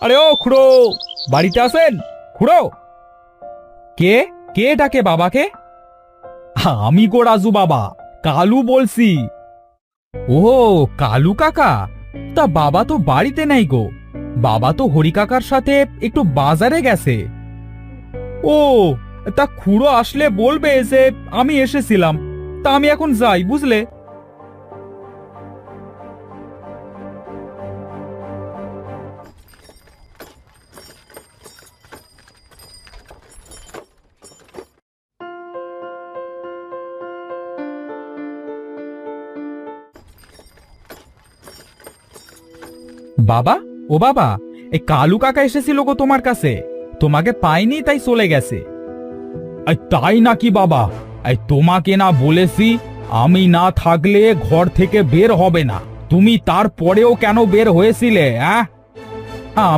আরে ও খুড়ো, বাড়িতে আছেন? খুড়ো, কে কে ডাকে বাবাকে? আমি গো রাজু বাবা, কালু বলছি। ও, কালু কাকা। তা বাবা তো বাড়িতে নাই গো। বাবা তো হরি কাকার সাথে একটু বাজারে গেছে। ও, তা খুড়ো আসলে বলবে যে আমি এসেছিলাম। তা আমি এখন যাই, বুঝলে। বাবা, ও বাবা, এই কালু কাকা এসেছিল গো তোমার কাছে। তোমাকে পাইনি তাই চলে গেছে। তাই নাকি বাবা? তোমাকে না বলেছি আমি না থাকলে ঘর থেকে বের হবে না? তুমি তারপরেও কেন বের হয়েছিলে? হ্যাঁ,